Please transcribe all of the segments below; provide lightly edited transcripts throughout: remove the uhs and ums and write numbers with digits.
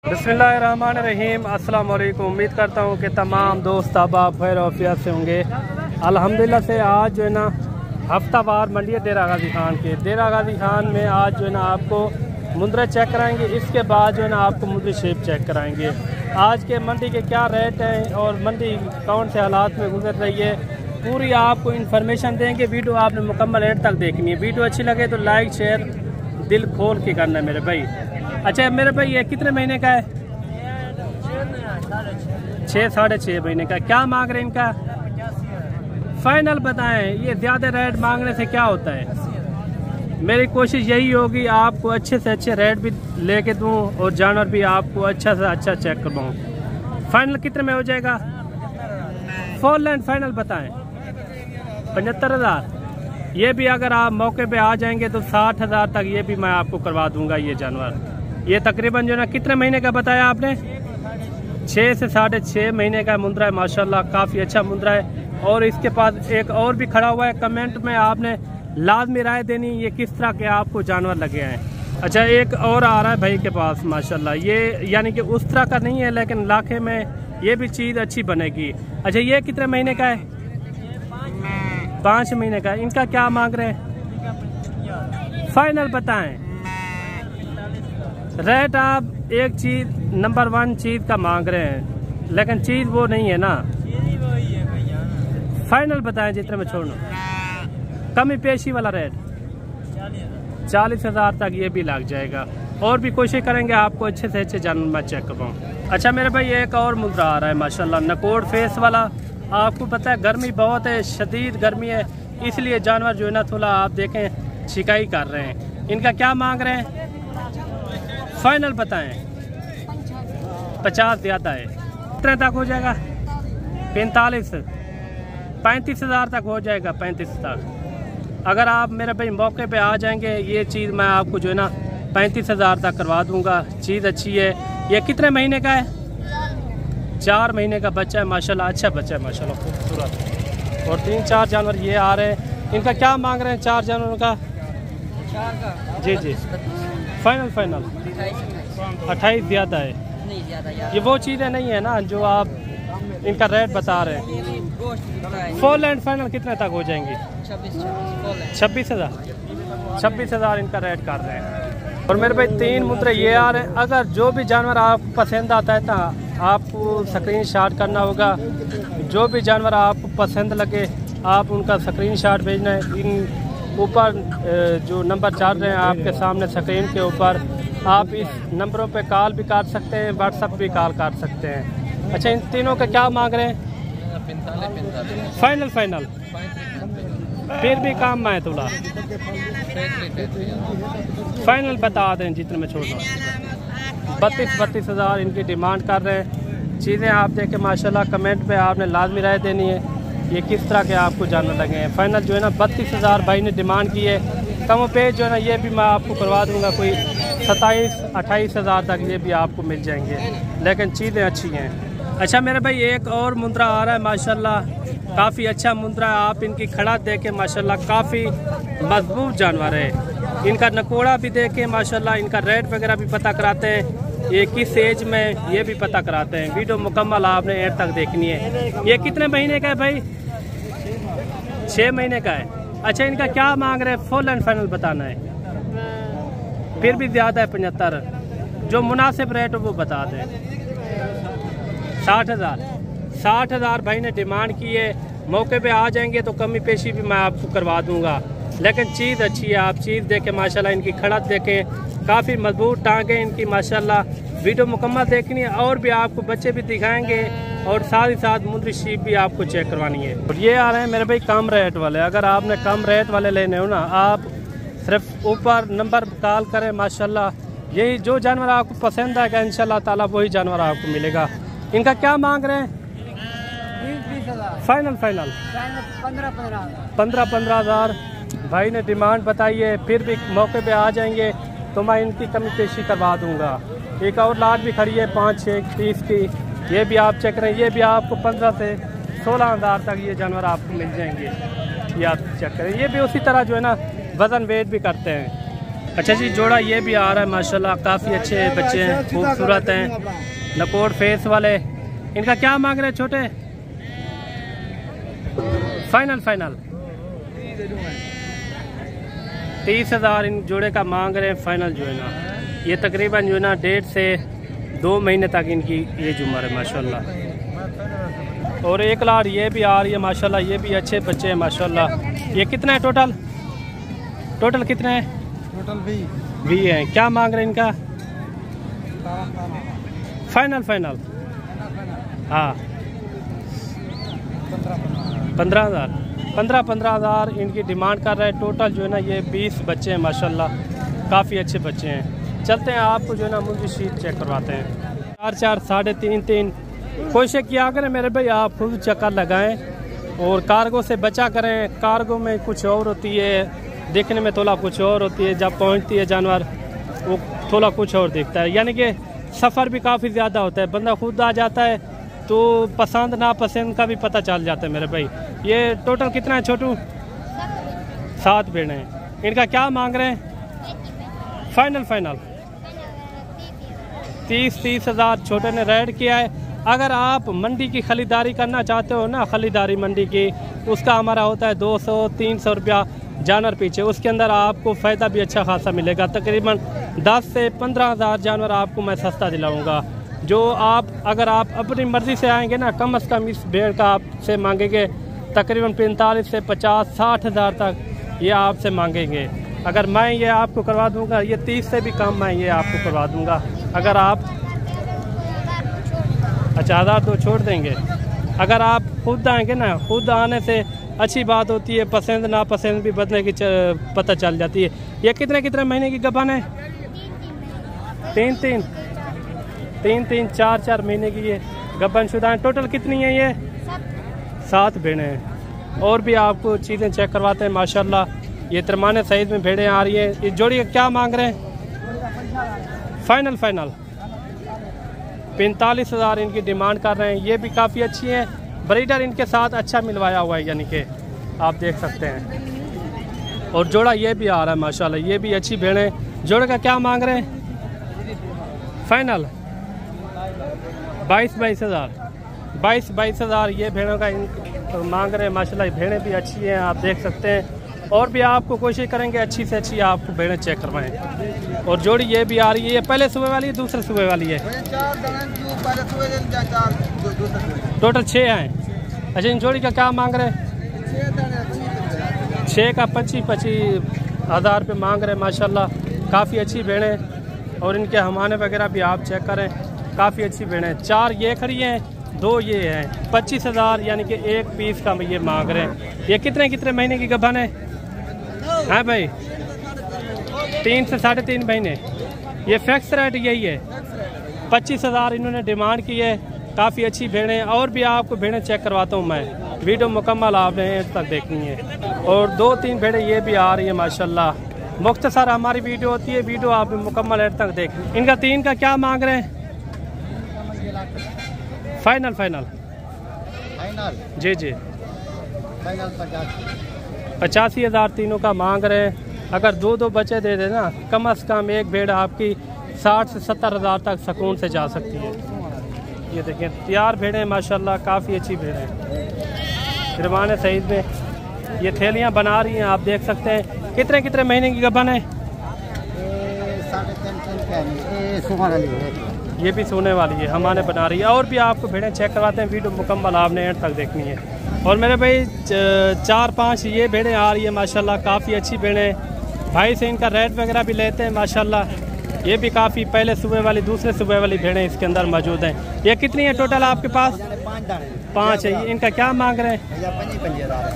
बिस्मिल्लाहिर्रहमानिर्रहीम। अस्सलाम वालेकुम। उम्मीद करता हूँ कि तमाम दोस्त अब खैर औफियत से होंगे। अल्हम्दुलिल्लाह से आज जो है ना हफ्तावार मंडी है डेरा गाजी खान के। डेरा गाजी खान में आज जो है ना आपको मुंद्रा चेक कराएंगे, इसके बाद जो है ना आपको मुंद्री शेप चेक कराएंगे। आज के मंडी के क्या रेट हैं और मंडी कौन से हालात में गुजर रही है, पूरी आपको इन्फॉर्मेशन देंगे। वीडियो आपने मुकम्मल एंड तक देखनी है। वीडियो अच्छी लगे तो लाइक शेयर दिल खोल के करना है मेरे भाई। अच्छा मेरे भाई ये कितने महीने का है? 6 साढ़े 6 महीने का। क्या मांग रहे हैं इनका? फाइनल बताएं। ये ज़्यादा रेट मांगने से क्या होता है? मेरी कोशिश यही होगी आपको अच्छे से अच्छे रेट भी लेके दूं और जानवर भी आपको अच्छा से अच्छा चेक करवाऊं। फाइनल कितने में हो जाएगा? फुल लैंड फाइनल बताएं। 75,000। ये भी अगर आप मौके पे आ जाएंगे तो 60,000 तक ये भी मैं आपको करवा दूंगा। ये जानवर ये तकरीबन जो ना कितने महीने का बताया आपने? 6 से साढ़े 6 महीने का मुंद्रा है। माशाल्लाह काफ़ी अच्छा मुंद्रा है। और इसके पास एक और भी खड़ा हुआ है। कमेंट में आपने लाजमी राय देनी ये किस तरह के आपको जानवर लगे हैं। अच्छा एक और आ रहा है भाई के पास माशाल्लाह। ये यानी कि उस तरह का नहीं है लेकिन लाखे में ये भी चीज़ अच्छी बनेगी। अच्छा ये कितने महीने का है? 5 महीने का। इनका क्या मांग रहे हैं? फाइनल बताएं। रेट आप एक चीज नंबर 1 चीज का मांग रहे हैं लेकिन चीज वो नहीं है ना। फाइनल बताएं जितने में छोड़ना। कमी पेशी वाला रेट 40,000 तक ये भी लग जाएगा। और भी कोशिश करेंगे आपको अच्छे से अच्छे जानवर मैं चेक करवाऊँ। अच्छा मेरे भाई एक और मुद्रा आ रहा है माशाल्लाह नकोड़ फेस वाला। आपको पता है गर्मी बहुत है, शदीद गर्मी है, इसलिए जानवर जो है ना थोड़ा आप देखें शिकाई कर रहे हैं। इनका क्या मांग रहे हैं? फाइनल बताएं। 50 ज़्यादा है। कितने तक हो जाएगा? 35,000 तक हो जाएगा। 35 तक अगर आप मेरे भाई मौके पे आ जाएंगे ये चीज़ मैं आपको जो है ना 35,000 तक करवा दूंगा। चीज़ अच्छी है। ये कितने महीने का है? 4 महीने का बच्चा है माशाल्लाह। अच्छा बच्चा है माशाल्लाह खूबसूरत। और 3-4 जानवर ये आ रहे हैं। इनका क्या मांग रहे हैं 4 जानवरों का? जी जी फाइनल 28 ज़्यादा है। ये वो चीज़ें नहीं है ना जो आप इनका रेट बता रहे हैं। फुल एंड फाइनल कितने तक हो जाएंगे? 26,000 इनका रेट कर रहे हैं। और मेरे भाई 3 मुद्रे ये आ रहे हैं। अगर जो भी जानवर आपको पसंद आता है तो आपको स्क्रीन शॉट करना होगा। जो भी जानवर आपको पसंद लगे आप उनका स्क्रीन शॉट भेजना है। इन ऊपर जो नंबर चल रहे हैं आपके सामने स्क्रीन के ऊपर, आप इस नंबरों पे कॉल भी कर सकते हैं, व्हाट्सएप भी कॉल कर सकते हैं। अच्छा इन तीनों का क्या मांग रहे हैं? फाइनल फिर भी काम में है थोड़ा। फाइनल बता दें जितने में छोड़ना। 32,000 इनकी डिमांड कर रहे हैं। चीज़ें आप देखें माशाल्लाह। कमेंट पे आपने लाजमी राय देनी है ये किस तरह के आपको जानवर लगे हैं। फाइनल जो है ना 32,000 भाई ने डिमांड की है। कम पे जो है ना ये भी मैं आपको करवा दूंगा। कोई 27-28,000 तक ये भी आपको मिल जाएंगे लेकिन चीज़ें अच्छी हैं। अच्छा मेरे भाई एक और मुंद्रा आ रहा है माशाल्लाह। काफ़ी अच्छा मुंद्रा है। आप इनकी खड़ा देखें माशाल्लाह काफ़ी मजबूत जानवर है। इनका नकोड़ा भी देखें माशाल्लाह। इनका रेट वगैरह भी पता कराते हैं। ये किस एज में ये भी पता कराते हैं। वीडियो मुकम्मल आपने एंड तक देखनी है। ये कितने महीने का है भाई? 6 महीने का है। अच्छा इनका क्या मांग रहे हैं? फुल एंड फाइनल बताना है। फिर भी ज़्यादा है 75। जो मुनासिब रेट हो वो बता दें। 60,000 भाई ने डिमांड की है। मौके पे आ जाएंगे तो कमी पेशी भी मैं आपको करवा दूंगा लेकिन चीज़ अच्छी है। आप चीज़ देखें माशाल्लाह। इनकी खड़त देखें काफ़ी मजबूत टांगे इनकी माशाल्लाह। वीडियो मुकम्मल देखनी है और भी आपको बच्चे भी दिखाएंगे और साथ ही साथ मुंद्री शीप भी आपको चेक करवानी है। और ये आ रहे हैं मेरे भाई कम रेट वाले। अगर आपने कम रेट वाले लेने हो ना आप सिर्फ ऊपर नंबर कॉल करें माशाल्लाह। यही जो जानवर आपको पसंद आएगा इंशाल्लाह ताला वही जानवर आपको मिलेगा। इनका क्या मांग रहे हैं? 20,000 फाइनल 15,000 भाई ने डिमांड बताई है। फिर भी मौके पे आ जाएंगे तो मैं इनकी कमी पेशी करवा दूंगा। एक और लाट भी खड़ी है 5-6-30 की। ये भी आप चेक करें। ये भी आपको 15 से 16,000 तक ये जानवर आपको मिल जाएंगे। ये आप चेक करें। ये भी उसी तरह जो है ना वज़न वेट भी करते हैं। अच्छा जी, जोड़ा ये भी आ रहा है माशाल्लाह, काफ़ी अच्छे बच्चे हैं, खूबसूरत हैं, लकोट फेस वाले। इनका क्या मांग रहे हैं छोटे? फाइनल 30,000 इन जोड़े का मांग रहे हैं फाइनल जो है ना। ये तकरीबन जो है ना 1.5 से 2 महीने तक इनकी एज उम्र है माशाल्लाह। और एक लाड़ ये भी आ रही है माशाल्लाह, ये भी अच्छे बच्चे हैं माशाल्लाह। ये कितना है टोटल कितने हैं? टोटल 20 हैं। क्या मांग रहे हैं इनका? फाइनल हाँ 15,000 इनकी डिमांड कर रहे हैं। टोटल जो है ना ये 20 बच्चे हैं माशाल्लाह, काफ़ी अच्छे बच्चे हैं। चलते हैं आपको जो है ना मुझे शीट चेक करवाते हैं। 4 साढ़े 3 कोशिश किया करें मेरे भाई, आप खुद चक्कर लगाएं और कार्गो से बचा करें। कार्गो में कुछ और होती है, देखने में थोड़ा कुछ और होती है, जब पहुंचती है जानवर वो थोड़ा कुछ और दिखता है। यानी कि सफ़र भी काफ़ी ज़्यादा होता है, बंदा खुद आ जाता है तो पसंद नापसंद का भी पता चल जाता है मेरे भाई। ये टोटल कितना है छोटू? 7 भेड़ें हैं। इनका क्या मांग रहे हैं? फाइनल 30,000 छोटे ने रेड किया है। अगर आप मंडी की खरीदारी करना चाहते हो ना, खरीदारी मंडी की, उसका हमारा होता है 200-300 रुपया जानवर पीछे। उसके अंदर आपको फ़ायदा भी अच्छा खासा मिलेगा। तकरीबन 10 से 15,000 जानवर आपको मैं सस्ता दिलाऊंगा। जो आप अगर आप अपनी मर्ज़ी से आएंगे ना, कम से कम इस भेड़ का आपसे मांगेंगे तकरीबन 45 से 50-60 हज़ार तक ये आपसे मांगेंगे। अगर मैं ये आपको करवा दूंगा, ये 30 से भी कम मैं ये आपको करवा दूंगा। अगर आप अच्छा 1000 तो छोड़ देंगे। अगर आप खुद आएंगे ना, खुद आने से अच्छी बात होती है, पसंद नापसंद भी बदलने की पता चल जाती है। ये कितने महीने की गबन है? 3 4 महीने की ये गबन शुदा है। टोटल कितनी है ये? 7 भेड़ें हैं। और भी आपको चीज़ें चेक करवाते हैं माशाल्लाह। ये तरमाने साइज में भेड़ें आ रही हैं। इस जोड़ी का क्या मांग रहे हैं? फाइनल 45,000 इनकी डिमांड कर रहे हैं। ये भी काफ़ी अच्छी है, ब्रीडर इनके साथ अच्छा मिलवाया हुआ है, यानी कि आप देख सकते हैं। और जोड़ा ये भी आ रहा है माशाल्लाह, ये भी अच्छी भेड़ें। जोड़े का क्या मांग रहे हैं? फाइनल 22,000 ये भेड़ों का मांग रहे हैं माशाल्लाह। भेड़ें भी अच्छी हैं, आप देख सकते हैं। और भी आपको कोशिश करेंगे अच्छी से अच्छी आपको भेड़ें चेक करवाएं। और जोड़ी ये भी आ रही है। ये पहले सुबह वाली है, दूसरे सुबह वाली है? टोटल 6 हैं। अच्छा, इन जोड़ी का क्या मांग रहे हैं? 6 का 25 हज़ार रुपये मांग रहे हैं माशाल्लाह। काफ़ी अच्छी भेड़ें और इनके हमाने वगैरह भी आप चेक करें, काफ़ी अच्छी भेड़ें। 4 ये खड़ी हैं, 2 ये हैं। 25,000 यानी कि एक पीस का ये मांग रहे हैं। ये कितने महीने की गबन है? हाँ भाई 3 से 3.5 महीने। ये फिक्स रेट यही है। 25,000 इन्होंने डिमांड की है। काफ़ी अच्छी भेड़ें। और भी आपको भेड़ें चेक करवाता हूँ मैं, वीडियो मुकम्मल आपने एंड तक देखनी है। और 2-3 भेड़ें ये भी आ रही है माशाल्लाह। मुख्तसर हमारी वीडियो होती है, वीडियो आपने मुकम्मल एंड तक देखनी। इनका 3 का क्या मांग रहे हैं? फाइनल जी 85,000 तीनों का मांग रहे हैं। अगर 2 बच्चे दे देना, कम से कम एक भेड़ आपकी 60 से 70 हज़ार तक सुकून से जा सकती है। ये देखें तैयार भेड़ें माशाल्लाह, काफ़ी अच्छी भेड़ें फिरमाने साइज में। ये थैलियाँ बना रही हैं, आप देख सकते हैं। कितने महीने की गबन है? ये भी सोने वाली है, हमारे बना रही है। और भी आपको भेड़ें चेक करवाते हैं, वीडियो मुकम्मल आपने एंड तक देखनी है। और मेरे भाई 4-5 ये भेड़ें आ रही है माशाल्लाह, काफ़ी अच्छी भेड़ें। भाई से इनका रेट वगैरह भी लेते हैं माशाल्लाह। ये भी काफ़ी पहले सुबह वाली दूसरे सुबह वाली भेड़ें इसके अंदर मौजूद हैं। ये कितनी है टोटल आपके पास? 5 है। इनका क्या मांग रहे हैं?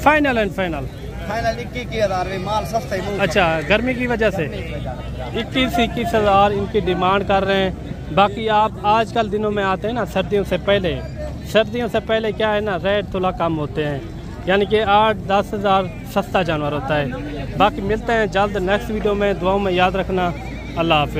फाइनल 21,000 माल सस्ता। अच्छा, गर्मी की वजह से 21,000 इनकी डिमांड कर रहे हैं। बाकी आप आजकल दिनों में आते हैं ना, सर्दियों से पहले क्या है ना, रेट थोड़ा कम होते हैं, यानी कि 8-10 हज़ार सस्ता जानवर होता है। बाकी मिलते हैं जल्द नेक्स्ट वीडियो में। दुआओं में याद रखना। अल्लाह हाफिज़।